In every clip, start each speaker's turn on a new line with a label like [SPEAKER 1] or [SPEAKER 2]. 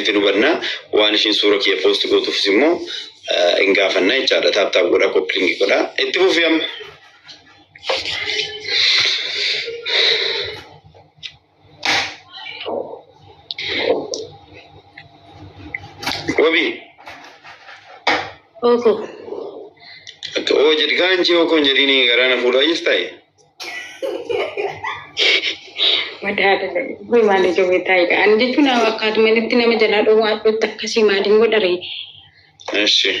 [SPEAKER 1] akkasitti nu banna waan ishin suura kee post gootuuf immoo in gaafanna jechaadha taaptaap godha koppilingi godha itti fufiyam wabi
[SPEAKER 2] oko
[SPEAKER 1] jadi kanji oko jadi ni garana full ayistai
[SPEAKER 2] Madada boy male joge taiga andi tuna wakat melitti nama jala do wato takkasi madingo dare
[SPEAKER 1] eshi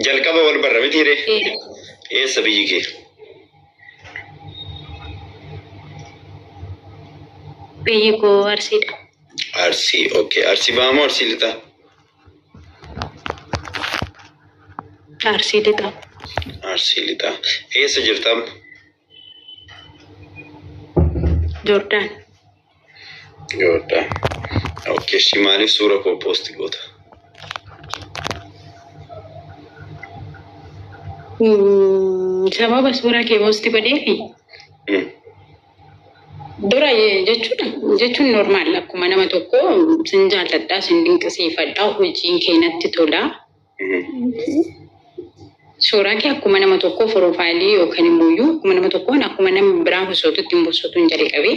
[SPEAKER 1] jalqaba wal barra mitire sabiyike
[SPEAKER 2] biyiko arsida
[SPEAKER 1] arsi okay arsi baamo arsi lita arsi lita jirtam
[SPEAKER 2] Jordan.
[SPEAKER 1] Okay, shimali sura ko post gota.
[SPEAKER 2] Sababa sura ke post badeefi. Dura jechuun normal akkuma nama tokko sin jaalladhaa sin dinqisiifadhaa hojiin keenyatti tola. Suuraa kee akkuma nama tokko profaayilii yookaan immoo akkuma nama tokko akkuma nama biraa hosootutti hin bosootu hin jedhee qabee.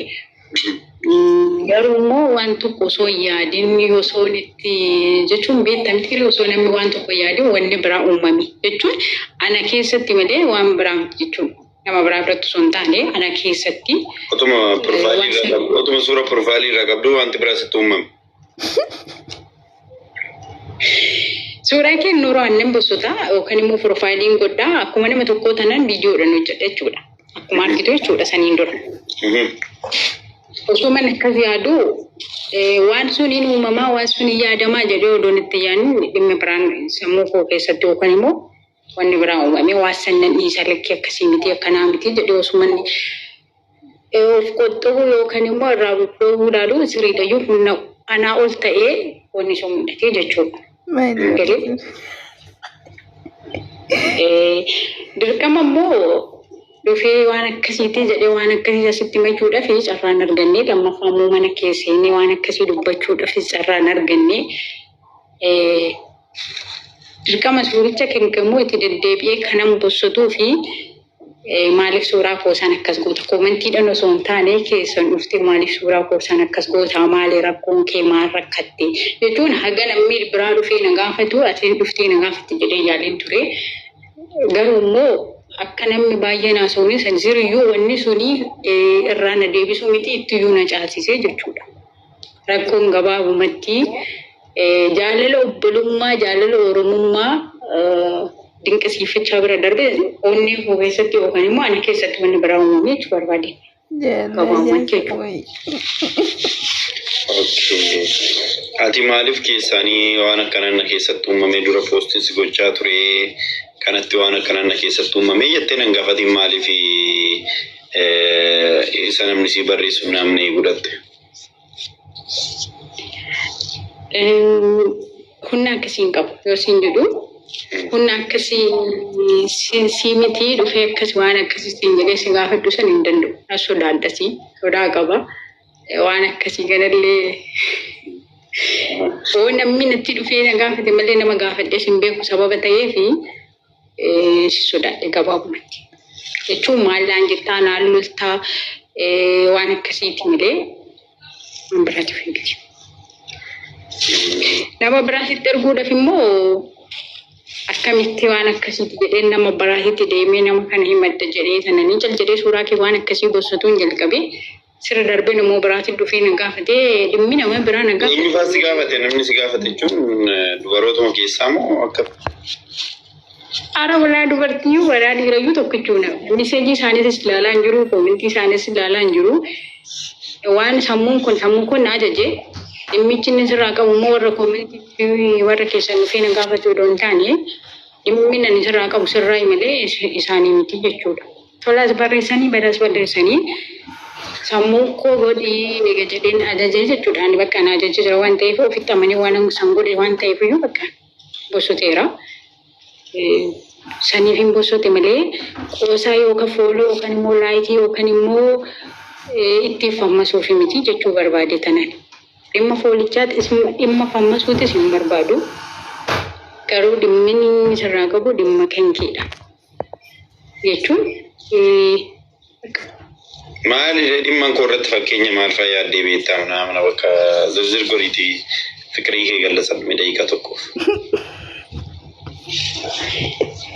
[SPEAKER 2] Garuu immoo waan tokko osoo yaadin osoo itti jechuun beektamti osoo namni waan tokko yaadin wanni biraa uumame jechuun ana keessatti malee waan biraa jechuun nama biraa biratti osoo hin taane ana keessatti.
[SPEAKER 1] Otuma suura profaayilii irraa qabdu wanti biraa sitti uumame. Suuraa kee nuroo annan bosota yookaan immoo profaayiliin godhaa akkuma nama tokko tanan viidiyoodhaan hojjedha jechuudha. Akkuma argitu jechuudha saniin dura. Osoo man akkas yaadu waan suniin uumamaa waan suniin yaadamaa jedhee odoon itti yaadnu dhimma biraan sammuu koo keessatti yookaan immoo wanni biraa uumame waan sannan dhiisaa lakkii akkasii miti akkanaa miti jedhee osumanni of qoxxoo yookaan immoo irraa buqqoo ilaalu sirriidhayyuu humna anaa ol ta'ee wanni sun mul'atee jechuudha. Dirqama immoo dhufee waan akkasiitii jedhee waan akkasii asitti machuudhaaf carraan argannee lammaffaa immoo mana keessanii waan akkasii dubbachuudhaaf carraan argannee dirqama suuricha kennamu itti deddeebi'ee kanan bossotuu fi maaliif suuraa koosan akkas goota koomentiidhaan osoo hin taane keessan dhuftee maaliif suuraa koosan akkas goota maali rakkoon kee maal rakkatte jechuun haga namni biraa dhufee na gaafatu ati dhuftee na gaafatti jedhee yaadeen ture garuu immoo akka namni baay'een haasawuun san ziriyyuu wanni suni irraa na deebisuu miti ittiyuu na caalsisee jechuudha. Rakkoon gabaabumatti jaalala obbolummaa jaalala oromummaa dinqisiifachaa bira darbe onni keessatti yookaan immoo ana keessatti wanni biraa uumame jechuu barbaade. Ati maaliif keessanii waan akkanaa keessatti uumame dura poostis gochaa ture kanatti waan akkanaa keessatti uumame jettee nan gaafatiin maaliif isa namni si barreessu namni godhatte.
[SPEAKER 2] Kunna akkasiin qabu yoo siin jedhu kunna akkasii si miti dhufee akkas waan akkasiin jedhee si gaafadhu san hin danda'u. As sodaadhasii sodaa qaba waan akkasii ganallee namni natti dhufee na gaafate malee nama gaafadhee sin beeku sababa ta'eefi si sodaadhe gabaabumatti. Jechuun maallaan jettaa naan loltaa waan akkasiiti malee waan biraatiif hin gati. Nama biraatitti erguudhaaf immoo akkamitti waan akkasiiti jedhee nama biraatitti deemee nama kana himadda jedhee sananii cal jedhee suuraa kee waan akkasii gossatuun jalqabee sirra darbee namoo biraatitti dhufee na gaafatee dhimmi nama biraa na gaafate.
[SPEAKER 1] Inni faasi gaafate namni si gaafate jechuun dubarootuma keessaa moo akka?
[SPEAKER 2] Ara walaa dubartii walaa dhiirayyuu tokkichuudha. Miseejii isaaniitis ilaalaa hin jiru, koomentii isaaniis ilaalaa hin jiru. Waan sammuun kun na ajajee dhimmichi inni sirraa qabu immoo warra koomentii warra keessan dhufee na gaafachuu odoo hin taane dhimmi inni sirraa qabu sirraa malee isaanii miti jechuudha. Tolaas barreessanii badaas barreessanii sammuun koo godhii nega jedheen ajajee jechuudha. Ani bakka na ajajee jira waan ta'eef ofitti amanee waan san godhe waan ta'eef iyyuu bakka bosoteera. Saniif hin bosote malee qoosaa yookaan fooloo yookaan immoo laayitii yookaan immoo itti fammasuuf miti jechuu barbaade tanan. dhimma foolichaati dhimma fammasuutis hin barbaadu. Garuu dhimmi sirraa qabu dhimma kenkeedha. Jechuun
[SPEAKER 3] maali dhimma korratti fakkeenya maal fa'aa yaaddee beektaa namna bakka zirzir goriitii fikirii kee gallasan daqiiqaa tokkoof.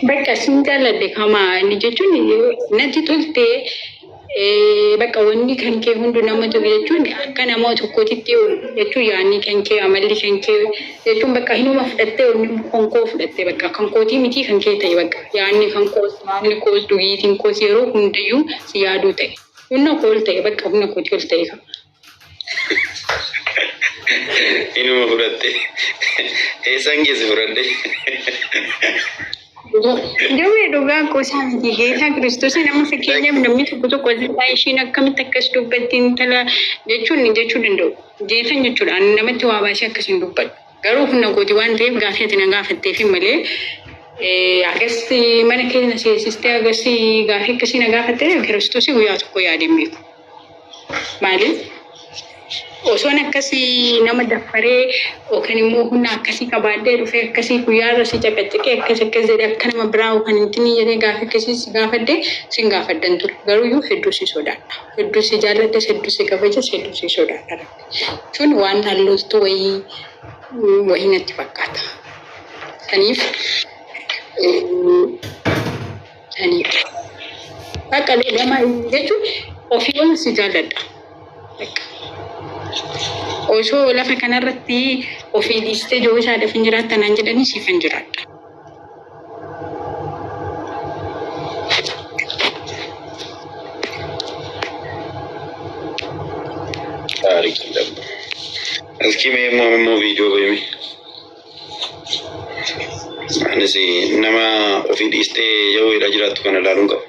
[SPEAKER 2] Bakka sin jaalladhe kamaa inni jechuun natti toltee bakka wanni kan kee hundu nama tokko jechuun akka nama tokkootitti jechuun yaadni kan kee amalli kan kee jechuun bakka hinuma fudhattee kan koo fudhattee bakka kan kootii miti kan kee ta'e bakka yaadni kan koos maalli koos dhugiitiin koos yeroo hundayyuu si yaaduu ta'e humna kool ta'e bakka humna kootii ol ta'e qaba.
[SPEAKER 3] Hinuma fudhattee eessan geesse fudhadhee.
[SPEAKER 2] Jawwee dhugaa gosaa miti geetaa Kiristoosii nama fakkeenyaaf namni tokko ishiin akkamitti akkas dubbatti intala jechuun danda'u. Geetan jechuudha namatti waa baasee akkasiin dubbadhu. Garuu humna kooti waan ta'eef gaafii ati na gaafatteef malee agarsi mana keenya seensistee agarsi gaafii akkasii na gaafattee Kiristoosii guyyaa tokko yaadeen beeku. Maaliif? Osoon akkasii nama daffaree yookaan immoo humna akkasii qabaadhee dhufee akkasii guyyaarra si caqacaqee akkas jedhee akka nama biraa yookaan intinii jedhee gaafii akkasii si gaafadhee sin gaafaddan ture. Garuu hedduu si sodaadha. Hedduu si jaalladhes hedduu si kabajas hedduu si sodaadha. Jechuun waan hallootu wayii natti fakkaata. Saniif bakka lama jechuun ofii si jaalladha. Osoo lafa kanarratti ofii dhiistee joo isaadhaaf hin jiraattan aan jedhanii siif hin jiraadha.
[SPEAKER 3] Aski mee immoo viidiyoo beemi. Anis nama ofii dhiistee yoo irra jiraattu kana ilaaluun qabu.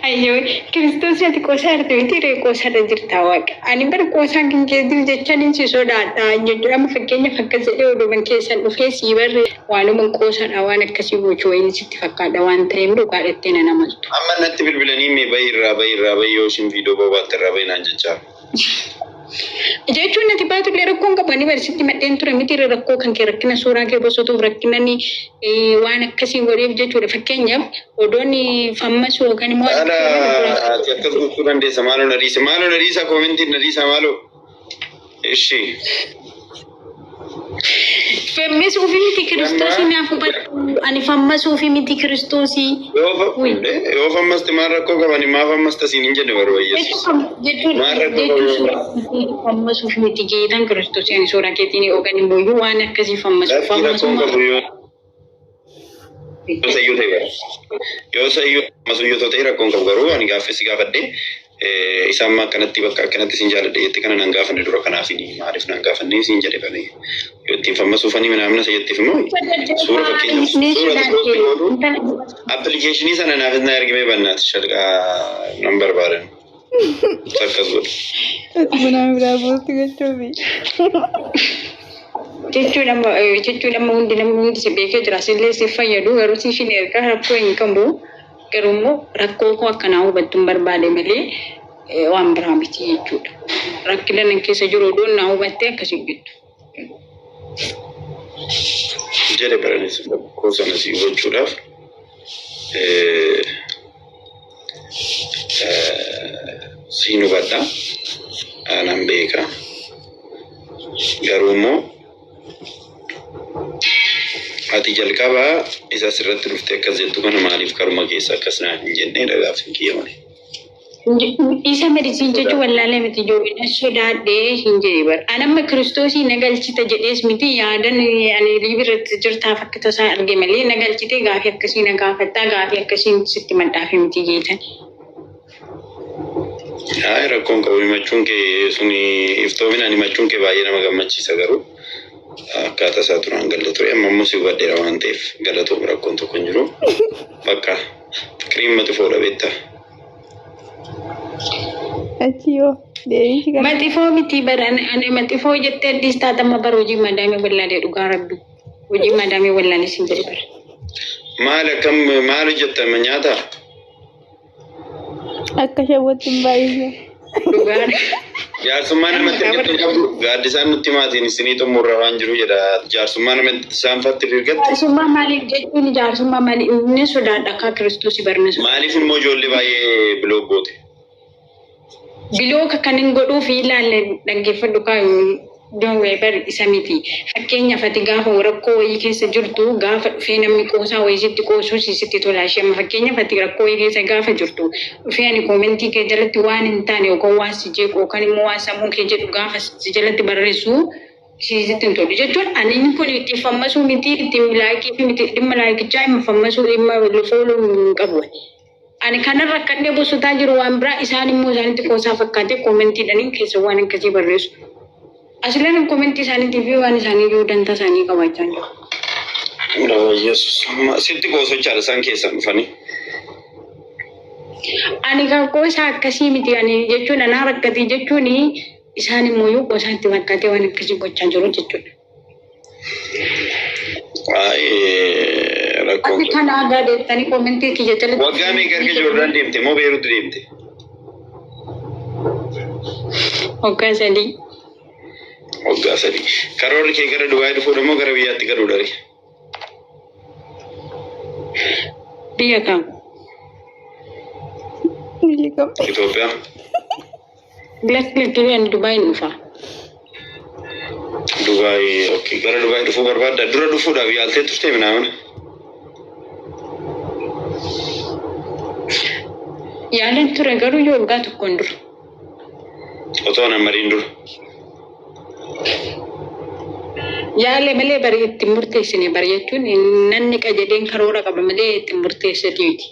[SPEAKER 2] Ayo, Kristus ati kosa arti miti re kosa da jirta waqa. Ani bar kosa kan ke dir jechani si sodaadha jechuudha amma fakkeenya fakkas jedhee oduman keessan dhufee si barre waanuma qosaadha waan akkasii gochuu wayii sitti fakkaata waan ta'eef dhugaadhattee na namaltu.
[SPEAKER 3] Amma natti bilbilanii mee bayirraa yoo isin viidiyoo bobaatte irraa bayinaan jechaa.
[SPEAKER 2] Jechuun nati baatullee rakkoon qabanii barsiisti maddeen ture miti rakkoo kan kee rakkina suuraa kee bosootuuf rakkinani waan akkasii godheef jechuudha fakkeenyaaf odoon fammas yookaan immoo
[SPEAKER 3] ati akkas gochuu dandeessa maaloo nadiisa koomentiin nadiisa maaloo ishi
[SPEAKER 2] fammas ofii miti Kiristoosii naaf hubadhu ani fammas ofii miti Kiristoosii
[SPEAKER 3] yoo fammas maal rakkoo qabani maa fammas tasiin hin jedhe baruu Yesuus maal rakkoo qabani
[SPEAKER 2] fammas ofii miti geetan Kiristoosii ani suuraa keetiin yookaan immoo waan akkasii fammas
[SPEAKER 3] yoo sayyuu masuyyoo ta'e rakkoon qabu garuu ani gaaffii gaafadhee isaan akkanatti bakka akkanatti sin jaaladhe jetti kana nan gaafanne dura kanaaf maaliif nan gaafanne sin jedhe bane yoo ittiin fammasufanii manaamna sayettiif immoo suura fakkeenyaaf appilikeeshinii sana naaf na ergime bannaati shalqaa nan barbaadan takkas godhu.
[SPEAKER 4] Bunaan biraa boosti gochuufi.
[SPEAKER 2] Jechuudha namni hundi si beekee jira sillee si fayyadu garuu si hin ergaa rakkoo hin qabu. Garuu immoo rakkoo koo akkanaa hubachuu hin barbaade malee waan biraa miti jechuudha. Rakkina nan keessa jiru odoon naa hubattee akkasii jettu.
[SPEAKER 3] Jedhe baranis rakkoo sana si hubachuudhaaf siin hubadha aanan beeka. Garuu immoo ati jalqabaa isa sirratti dhuftee akkas jettu kana maaliif karuma keessa akkas naa hin jennee dhagaaf hin kiyyamne.
[SPEAKER 2] Isa medisiin jechuun wallaalee miti ijoolleen sodaadhee hin jedhe bara. Anamma Kiristoosii na galchita jedhees miti yaadan ani liibirratti jirtaaf akka tasaa arge malee na galchitee gaafii akkasii na gaafattaa gaafii akkasiin sitti maddaafii miti geetan.
[SPEAKER 3] Haa rakkoon qabu himachuun kee suni iftoominaan himachuun kee baay'ee nama gammachiisa garuu. Akkaataa isaa turaan galata ture amma immoo si hubadheera waan ta'eef galatoo rakkoon tokko hin jiru bakka fikiriin maxifoo dhabeetta.
[SPEAKER 4] Achiyoo deebiin si
[SPEAKER 2] maxifoo miti bara ani maxifoo jettee addis taatama bara hojii madaamii wallaalee dhugaa rabbi hojii madaamii wallaalee sin jedhe bara.
[SPEAKER 3] Maal akkam maal hojjettama nyaata?
[SPEAKER 4] Akkashaawwatti hin baay'isne.
[SPEAKER 2] Dhugaan.
[SPEAKER 3] Jaarsummaan namatti argattu qabdu gaaddisaan nutti maatiin isinii xumurra waan jiru jedha. Jaarsummaan namatti isaan fatti dirgatti.
[SPEAKER 2] Jaarsummaa maaliif jechuun jaarsummaa maaliif inni sodaadha akka Kiristoos barneessu.
[SPEAKER 3] Maaliif immoo ijoollee baay'ee biloo goote?
[SPEAKER 2] Biloo kan hin godhuu fi ilaalle dhaggeeffadhu kaayuu doonwee bar isa miti. Fakkeenyaaf ati gaafa rakkoo wayii keessa jirtu gaafa dhufee namni qoosaa wayii sitti qoosuu sitti tolaa ishee amma fakkeenyaaf ati rakkoo wayii keessa gaafa jirtu dhufee ani koomentii kee jalatti waan hin taane yookaan waan si jeequ yookaan immoo waan sammuu kee jedhu gaafa si jalatti barreessu sitti hin tolu jechuun ani kun itti fammasuu miti itti laayikii fi miti dhimma laayikichaa dhimma fammasuu dhimma fooluu hin qabu. Ani kanarra kan dheebosotaa jiru waan biraa isaan immoo isaanitti qoosaa fakkaate koomentiidhaan keessa waan akkasii barreessu. Asliin koomenti isaaniitiif waan isaanii yoo dantaa isaanii qabaachaa jiru.
[SPEAKER 3] Yesus sitti qoosochaadha isaan keessaa dhufanii.
[SPEAKER 2] Ani kan qoosaa akkasii miti ani jechuun anaa rakkatii jechuun isaan immoo yoo qoosaa itti fakkaatee waan akkasii gochaa jiru jechuudha. Ati kan aadaa deettanii koomentii kiyya jalatti.
[SPEAKER 3] Waggaa meeqa erga Joordaan deemte moo Beeruutti deemte?
[SPEAKER 2] Waggaa sadii.
[SPEAKER 3] Waggaa sadii. Karoorri kee gara Dubaayii dhufuudha moo gara biyyaatti galuu dha?
[SPEAKER 2] Biyya kam?
[SPEAKER 4] Biyya kam?
[SPEAKER 3] Itoophiyaa.
[SPEAKER 2] Bilakki ani Dubaayii dhufa.
[SPEAKER 3] Dubaayii okay. Gara Dubaayii dhufuu barbaadda. Dura dhufuudhaaf yaaltee turte minaaman.
[SPEAKER 2] Yaaleen ture garuu yoo waggaa tokkoon dura.
[SPEAKER 3] Otoo namariin dura.
[SPEAKER 2] Yaalee malee barii itti murteessine bari jechuun namni qajeeleen karoora qaba malee itti murteessati miti.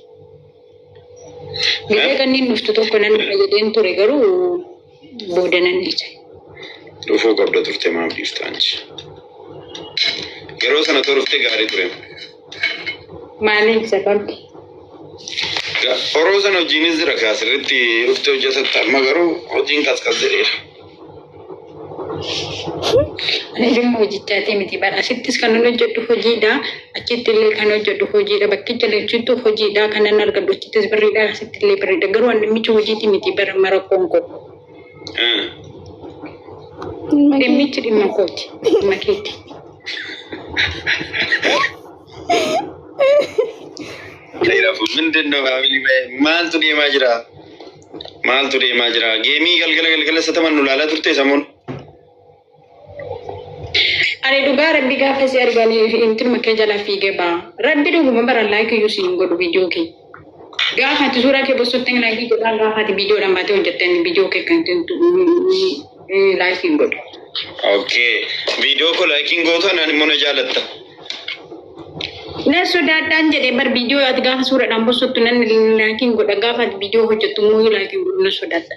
[SPEAKER 2] Biyya kanneen dhuftu tokko namni qajeeleen ture garuu booda nan dhiise.
[SPEAKER 3] Dhufuu qabda turte maaf dhiiftaanchi. Yeroo sana turte gaarii ture.
[SPEAKER 2] Maaliif sababi?
[SPEAKER 3] Yeroo sana hojiinis jira kaasirratti dhufte hojjetatta amma garuu hojiin kaskas jedheera.
[SPEAKER 2] Ani dhimma hojichaati miti bara asittis kan hojjedhu hojiidha achitti illee kan hojjedhu hojiidha bakkicha leechittu hojiidha kanan argadhu achittis birriidha asitti illee birriidha garuu dhimmichi hojiiti miti bara mara konko. Dhimmichi dhimma kooti dhimma keeti.
[SPEAKER 3] Mindennoo maaltu deemaa jira? Maaltu deemaa jira? Geemii galgala sataman nu laalaa turte samuun.
[SPEAKER 2] Ani dhugaa rabbi gaafa si arganii intin makkee jala fiigee ba'a. Rabbi dhuguma bara laayikii iyyuu siin godhu viidiyoo kee. Gaafa ati suuraa kee bosottee laayikii godhaa gaafa ati viidiyoodhaan baatee hojjettee viidiyoo kee kan laayikiin godhu.
[SPEAKER 3] Okay. Viidiyoo koo laayikiin gootu anaan immoo na jaalatta.
[SPEAKER 2] Na sodaadhaan jedhee bar viidiyoo ati gaafa suuraadhaan bosottu nan laayikiin godha gaafa ati viidiyoo hojjettu immoo laayikiin godhu na sodaadha.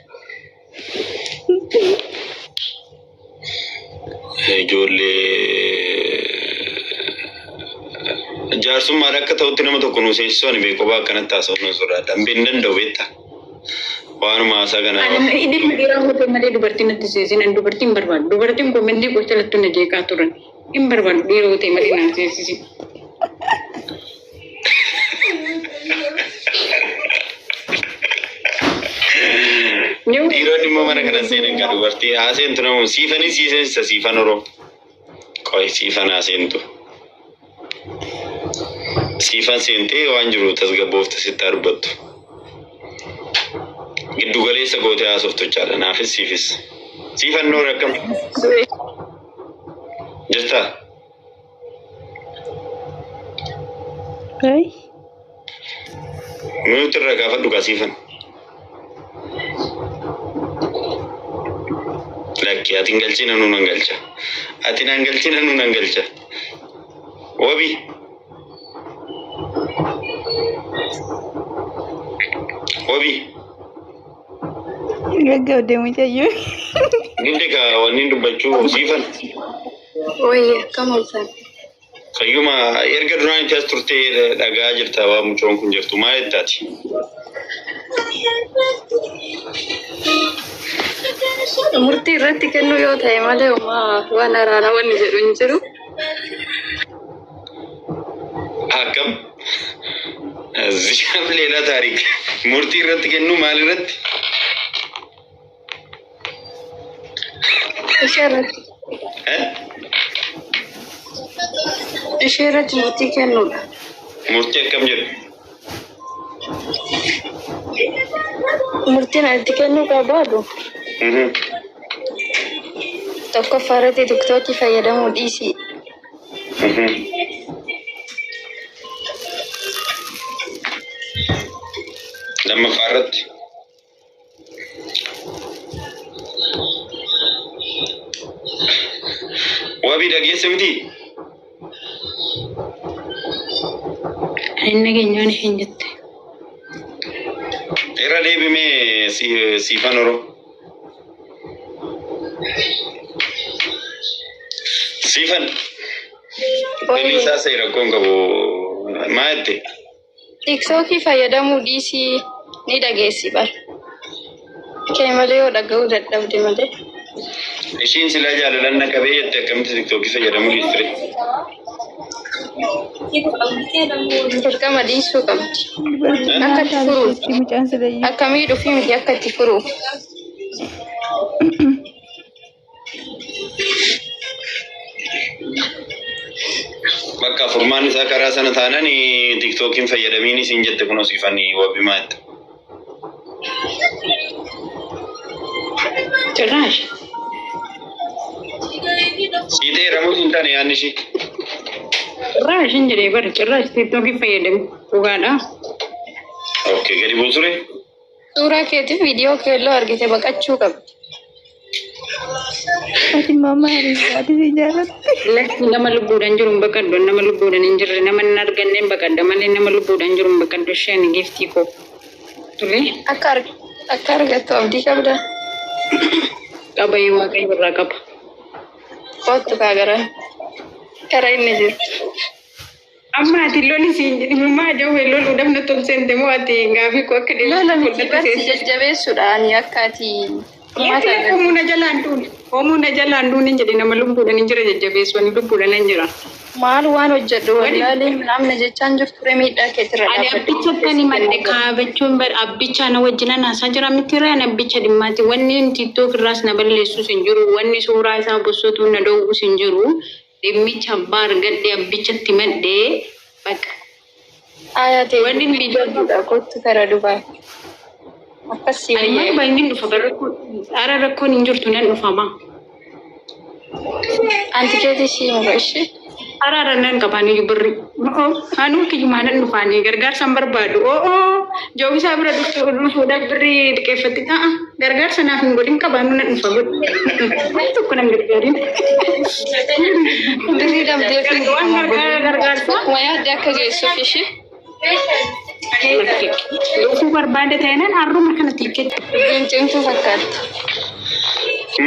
[SPEAKER 3] Ijoollee jaarsummaan akka ta'utti nama tokko nu seensisuu ani beekoo akkanatti haasa'u nu sodaadha. Hin danda'u beektaa? Waanuma haasaa kanaa.
[SPEAKER 2] Dhimma dhiiraa hojii malee dubartiin natti seesinan dubartiin barbaadu. Dubartiin koomentii gocha lattuu na jeeqaa turan. Hin barbaadu dhiira hojii malee naan seesisi.
[SPEAKER 3] Dhiironni immoo mana kana seenan kan dubartii haaseentu namu siifanii siisensa siifan oroo. Qoy siifan haaseentu. Siifan seentee waan jiru tasgabboofta sitti arbattu. Giddu galeessa gootee haasoftu jechaadha naafis siifis. Siifan noora akkam? Jirtaa? Nuti irraa gaafadhu kaa siifan. Lakki ati galchi nanu nan galcha. Ati nan galchi nanu nan galcha. Wabi. Wabi.
[SPEAKER 4] Gaggaw deemu jayyu.
[SPEAKER 3] Ginde ka wanni dubbachuu siifan.
[SPEAKER 4] Oye, kamuusan.
[SPEAKER 3] Kayyuma erga duraan itti as turtee dhagaa jirta waa mucoon kun jirtu maal jettaati?
[SPEAKER 4] Murtii irratti kennuu yoo ta'e malee waan haaraa wanni jedhu hin jiru.
[SPEAKER 3] Akkam? Ziyam leela taariik. Murtii irratti kennu maal irratti?
[SPEAKER 4] Ishee irratti murtii kennuudha.
[SPEAKER 3] Murtii akkam jedhu?
[SPEAKER 4] Murtiin itti kennuu qabaadhu. Tokkoffaa irratti tiktookii fayyadamuu dhiisi.
[SPEAKER 3] Lammaffaa irratti? Wabii dhageesse miti?
[SPEAKER 2] Inni nageenyaan hin jette.
[SPEAKER 3] Irra deebimee siifan oro. Siifan. Daliisaa seera rakkoon qabu maa jette?
[SPEAKER 4] Tiktookii fayyadamuu dhiisi ni dhageessi bara. Kee malee yoo dhaga'uu dadhabde malee.
[SPEAKER 3] Ishiin silaa jaalalanna qabee jette akkamitti tiktookii fayyadamuu dhiistire?
[SPEAKER 4] Dirqama dhiisuu qabdi. Akka itti furuuf. Akkamii dhufii miti akka itti furuuf.
[SPEAKER 3] Bakka furmaan isaa karaa sana taanaan tiktookiin fayyadamiin isin jette kun siifanii wabii maa jette?
[SPEAKER 2] Cirraash.
[SPEAKER 3] Siitee ramuus hin taane yaadni ishii.
[SPEAKER 2] Cirraash hin jedhee bara cirraash tiktookii fayyadamu dhugaadha.
[SPEAKER 3] Okay, gadi buusure.
[SPEAKER 4] Suuraa keetiif viidiyoo keelloo argite baqachuu qabdi.
[SPEAKER 5] Ati mama ati si jaalatti.
[SPEAKER 2] Lakki nama lubbuudhaan jiru hin baqaddu, nama lubbuudhaan hin jirre nama hin arganne hin baqadda malee nama lubbuudhaan jiru hin baqaddu isheen giftii koo. Ture.
[SPEAKER 4] Akka argattu abdii qabda.
[SPEAKER 2] Qaba yoo waaqayyo irraa qaba.
[SPEAKER 4] Kottu kaagaran. Karaa inni jiru.
[SPEAKER 2] Amma ati loli siin jedhimu maa jawwee loluu dafna tolseente moo ati gaafii koo akka
[SPEAKER 4] Lola miti barsi jajjabeessuudhaan akka ati
[SPEAKER 2] Hoomuna jalaan duun hin jedhe nama lubbuudhaan hin jira jajjabeessuun lubbuudhaan hin jira.
[SPEAKER 4] maal waan hojjedhu wallaalee namna jechaan jirtu ture miidhaa keetirra
[SPEAKER 2] Ani abbicha tani madde kaabachuun bar abbicha na wajjinan haasaa jira miti raan abbicha dhimmaati wanni tiktok irraas na balleessus hin jiru wanni suuraa isaa bossotu na dhoowwus hin jiru dhimmicha baar gadde abbichatti madde bakka.
[SPEAKER 4] Ayate wanni viidiyoo kottu kara Dubai. Akkasii
[SPEAKER 2] Ani baay'inni dhufa bara rakkoon hin jirtu nan dhufama.
[SPEAKER 4] anti keetii siima ishee.
[SPEAKER 2] Araara nan qabanii birri. Anu kiyyumaanan dhufaanii gargaarsa barbaadu. Joobisaa bira dhufuudhaaf birri dhiqeeffatti ta'a. Gargaarsa naaf hin godhin qabaanu nan dhufa godhu. Tokko nan gargaarin.
[SPEAKER 4] Birrii dhabdee fi
[SPEAKER 2] gargaarsa.
[SPEAKER 4] akkuma yaadde akka geessuuf ishee.
[SPEAKER 2] Dhufuu barbaade ta'inaan har'uma kana tiiketti.
[SPEAKER 4] Biyyiin cimtuu fakkaatti.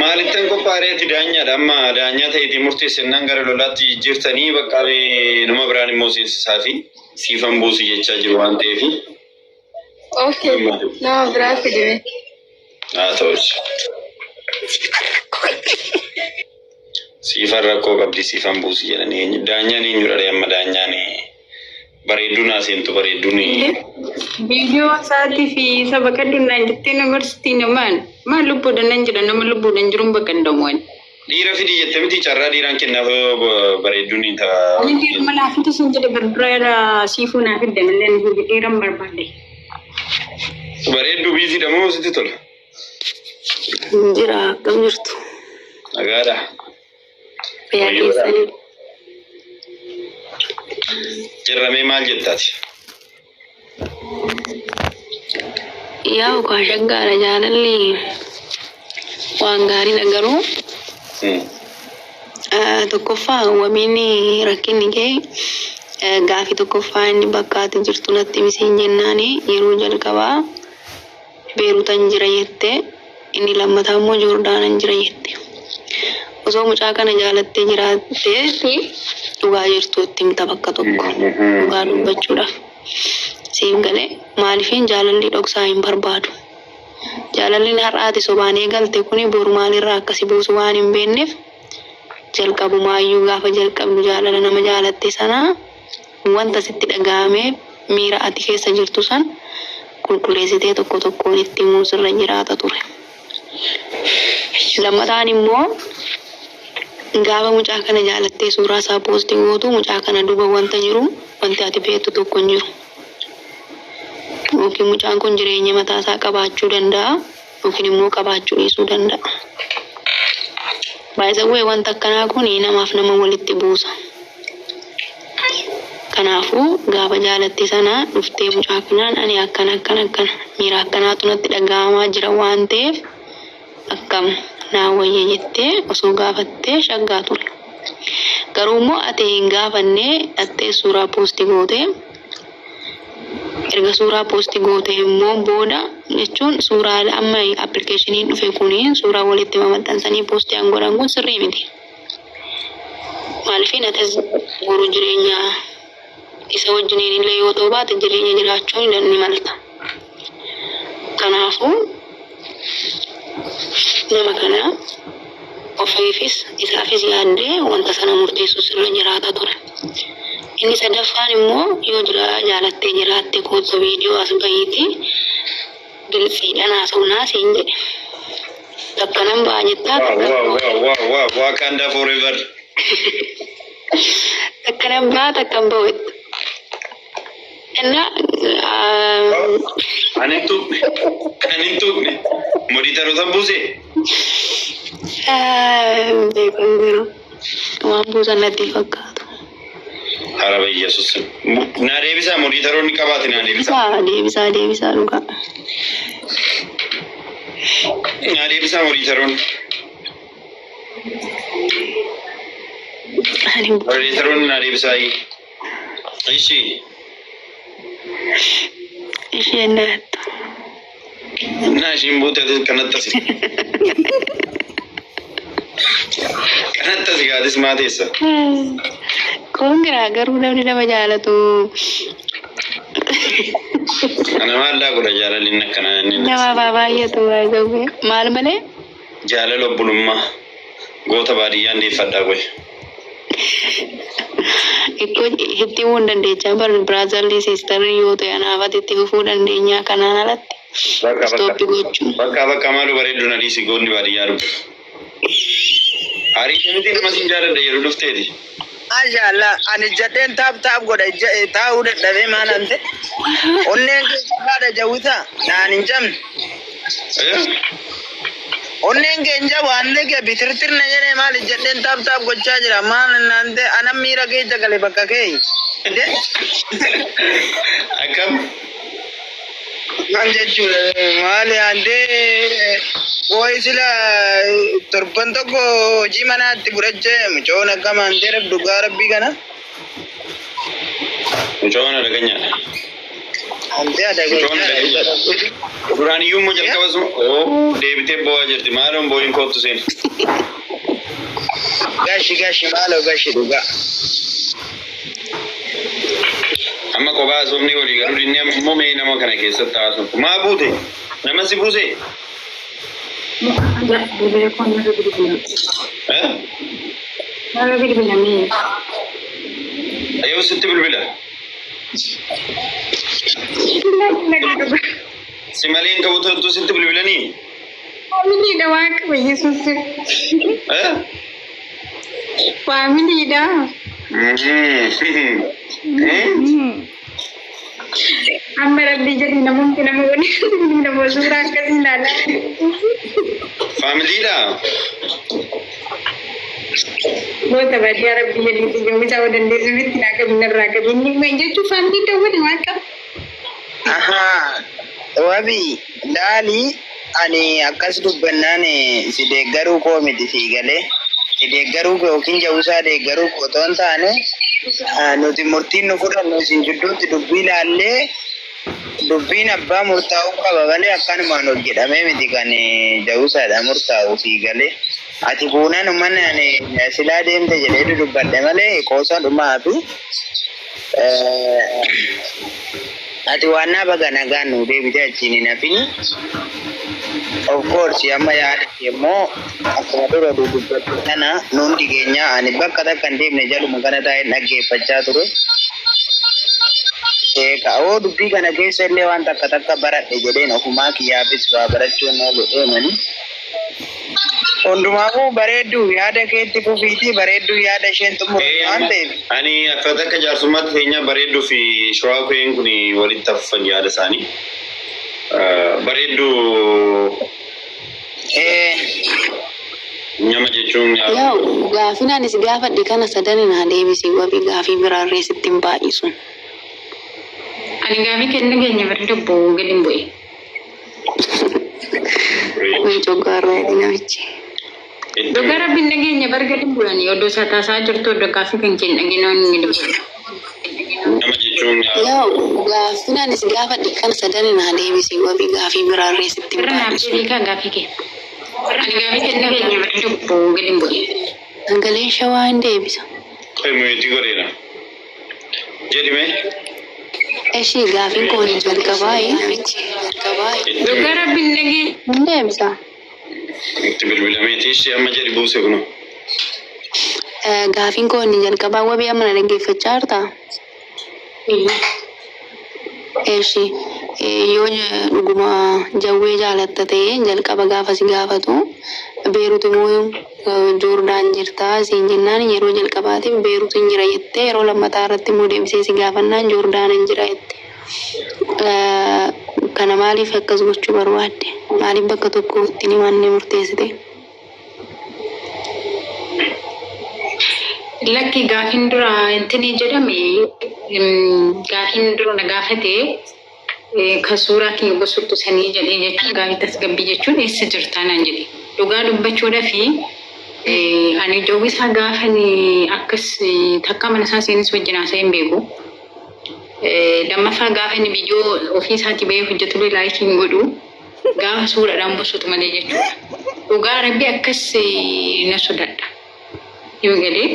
[SPEAKER 3] Maalittan qophaareeti daanyaadha amma daanyaa ta'eeti murteessinaan gara lolaatti jirtanii bakka nama biraan immoo seensisaa fi siifan buusi jechaa jiru waan ta'eef.
[SPEAKER 4] Okay. Nama biraa fidime.
[SPEAKER 3] Haa ta'us. Siifan rakkoo qabdi siifan buusi jedhanii daanyaan eenyudha amma daanyaan bareedduun aseentu bareedduun.
[SPEAKER 2] Viidiyoo isaatii fi saba kadhunnaan jettee namarsitii namaan maal lubbuudhaan nan jira nama lubbuudhaan jiruun bakkandamuun.
[SPEAKER 3] Dhiira fidii jettee miti carraa dhiiraan kennaaf bareedduun ni ta'a.
[SPEAKER 2] Ani dhiiruma laafitu sun jedhe barbara siifuu naaf hidda malee dhiiran barbaade.
[SPEAKER 3] Bareedduu biiziidha moo sitti tola?
[SPEAKER 4] Jira akkam jirtu.
[SPEAKER 3] Nagaadha.
[SPEAKER 4] Fayyaa keessanii.
[SPEAKER 3] Jirramee maal jettaati?
[SPEAKER 4] Yaa ukaa shaggaadha jaalalli waan gaariidha garuu tokkoffaa wamiinni rakkinni kee gaafii tokkoffaa inni bakka ati jirtu natti misiin jennaani yeroo jalqabaa Beeruutan jira jette inni lammataa immoo Joordaanan jira jette. Osoo mucaa kana jaalattee jiraattee dhugaa jirtuutti himta bakka tokko dhugaa dubbachuudhaaf. Siif galee maaliifin jaalalli dhoksaa hin barbaadu. Jaalalliin har'aati sobaan eegalte kuni boru maalirraa akkasi buusu waan hin beekneef jalqabumaayyuu gaafa jalqabnu jaalala nama jaalatte sanaa wanta sitti dhaga'amee miira ati keessa jirtu san qulqulleessitee tokko tokkoon itti himuu sirra jiraata ture. Lammataan immoo gaafa mucaa kana jaalattee suuraa isaa poostii gootu mucaa kana duuba wanta jiru wanti ati beektu tokko hin jiru. Yookiin mucaan kun jireenya mataa isaa qabaachuu danda'a yookiin immoo qabaachuu dhiisuu danda'a. Baay'ee wanta akkanaa kun namaaf nama walitti buusa. Kanaafuu gaafa jaalatte sana dhuftee mucaa kanaan ani akkana miira akkanaatu natti dhaga'amaa jira waan ta'eef akkam naa wayya jettee osoo gaafattee shaggaa ture. Garuu immoo ati hin gaafannee dhattee suuraa poostii goote. Erga suuraa poostii goote immoo booda jechuun suuraa amma appilikeeshiniin dhufe kuni suuraa walitti maxxansanii poostii godhan kun sirrii miti. Maaliif atis guru jireenya isa wajjiniin illee yoo ta'u baate jireenya jiraachuun ni malta. Kanaafuu nama kana ofiifis isaafis yaaddee wanta sana murteessu sirra jiraata ture. Inni sadaffaan immoo yoo jaalattee jiraatte kootsa viidiyoo as bahiiti bilfiidhaan haasa'uunaa siin jedhe. Takkanan ba'a jettaa.
[SPEAKER 3] Wakanda forever.
[SPEAKER 4] Takkanan ba'a takkan ba'u.
[SPEAKER 3] Anintu monitor buse.
[SPEAKER 4] Beekan waan buusan natti fakkaatu.
[SPEAKER 3] Araba Yesus. Na deebisa monitoroonni qabaate na deebisa.
[SPEAKER 4] Deebisa dhugaa.
[SPEAKER 3] Na deebisa monitoroonni. Monitoroonni na deebisa.
[SPEAKER 4] Isheen naattu.
[SPEAKER 3] Na ishiin buute kanatti kanatti gaadis maateessa.
[SPEAKER 4] Kun garuu namni nama jaalatu.
[SPEAKER 3] Ana maallaa godha jaalalli akkana
[SPEAKER 4] nama baay'atu maal malee?
[SPEAKER 3] Jaalala obbulummaa goota baadiyyaan deeffadhaa qoy.
[SPEAKER 4] Ikko itti himuu dandeechaa biraazarlii siistarii yoo ta'e anaafatti itti fufuu dandeenya kanaan alatti. Stoppi gochuun.
[SPEAKER 3] Bakka maalu bareeddu na dhiisi goonni baadiyyaa dhufu. Haarii miti nama siin jaaladha yeroo dhufteeti.
[SPEAKER 6] Ajalla ani jedheen taap godha taa'uu dadhabee maal ante onneen keessa jawwita naan hin jamne. Onneen keenya waan lege bitirtirna jedhee maal jedheen taap gochaa jira maal naante anam miira keessa gale bakka kee.
[SPEAKER 3] Akkam.
[SPEAKER 6] Kan jechuudha maali ante woy sila torban tokko hojii manaatti fudhachee mucoon akkam ante dhugaa rabbii kana.
[SPEAKER 3] Mucoon adaganyaadha.
[SPEAKER 6] Ante adaganyaadha.
[SPEAKER 3] Duraan iyyuu immoo jalqaba sun deebitee bo'aa jirti maaloon bo'iin koottu seen.
[SPEAKER 6] Gashi maaloo gashi dhugaa.
[SPEAKER 3] Amma kophaa asomni walii galuu dinni ammoo mee nama kana keessatti haasoftu. Maa buute? Nama si buuse? Ayyoo sitti bilbila. Si maleen qabu ta'utu sitti bilbilanii?
[SPEAKER 2] Faamiliidha waan qaba Yesuus. Faamiliidha. Amma rabbi jadi namoonni nama suuraa akkasii ilaala.
[SPEAKER 3] Faamiliidha.
[SPEAKER 2] Goota baadiyyaa rabbi jadi yoomisa oo dandeessu miti naa qabin irraa qabin jechuun faamiliidha waliin waan qaba.
[SPEAKER 6] Wabi laali ani akkas dubbannaan si deeggaruu koo miti si galee si deeggaruu koo yookiin jawusaa deeggaruu koo otoo hin taane nuti murtiin nu fudhannu isin jidduutti dubbii laallee dubbiin abbaa murtaa'uu qaba malee akkanumaan hojjedhamee miti kan jawusaadha murtaa'u si galee ati buunaan ummanni ani silaa deemte jedhee dubbadhe malee qoosa dhumaa fi ati waan naa baga nagaan nu deebite achiin hin hafini. Of course amma yaadatti immoo akkuma dura dubbatu kana nuundi keenya ani bakka takka hin deemne jaluma kana taa'ee dhaggeeffachaa ture. Ka'oo dubbii kana keessa illee waan takka baradhe jedheen ofumaa kiyyaafis waa barachuun oolu deemani. Hundumaafuu bareedduu yaada keetti fufiitii bareedduu yaada isheen xumurte waan ta'eef.
[SPEAKER 3] Ani akka takka jaarsummaatti keenya bareedduu fi shawaa koyeen kun walitti hafuufan yaada isaanii. Bareedduu nyama jechuun
[SPEAKER 4] Yoo gaafin anis gaafadhe kana sadan naa deebisi wabii gaafii biraarree sitti hin baay'isu.
[SPEAKER 2] Ani gaafii kenna keenya bareedduu boo gadi bu'e.
[SPEAKER 4] Way coggaarraa namichi.
[SPEAKER 2] Dogara binna keenya bargadi bu'ani oddoo taasaa jirtu oddoo gaafii kan kenna ginoon gadi bu'e.
[SPEAKER 3] nyama jechuun
[SPEAKER 4] Yoo gaafin anis gaafadhe kana sadan naa deebisi wabii gaafii biraarree sitti hin
[SPEAKER 2] Irra naaf
[SPEAKER 4] baay'isu.
[SPEAKER 2] jedhii kan gaafii kee. Ani gaafii kenna keenya bareedduu boo gadi bu'e.
[SPEAKER 4] Hangaleen shawaa hin deebisa.
[SPEAKER 3] koy moyetii godheera. Jedhime
[SPEAKER 4] Eshi gaafin kooni jalqabaayi.
[SPEAKER 2] Dogara binna keenya.
[SPEAKER 4] Hin deebisa.
[SPEAKER 3] itti bilbilameeti ishee amma jedhi buuse kunu.
[SPEAKER 4] Gaafin kooni jalqabaa wabii amma na dhaggeeffachaa jirtaa? Eshi yoo dhuguma jawwee jaalatta ta'e jalqaba gaafa si gaafatu beerutu moo Joordaan jirtaa siin jennaan yeroo jalqabaatiif beerutu hin jira jettee yeroo lammataa irratti immoo deebisee si gaafannaan Joordaan hin jira jette. Kana maaliif akkas gochuu barbaadde? Maaliif bakka tokkotti ni manni murteessite?
[SPEAKER 2] Lakki gaafin dura intini jedhame gaafin dura na gaafate kan suuraa kee gosoota sanii jedhee jechuun gaafii tasgabbii jechuun eessa jirtaa naan jedhe. Dhugaa dubbachuudha fi ani jawwisaa gaafani akkas takka mana isaa seenis wajjin haasa'ee hin beeku. Lammaffaa gaafani viidiyoo ofii isaatti bahee hojjetu laayikiin godhu gaafa suuraadhaan bosotu malee jechuudha. Dhugaa rabbi akkas na sodaadha. Yoo galee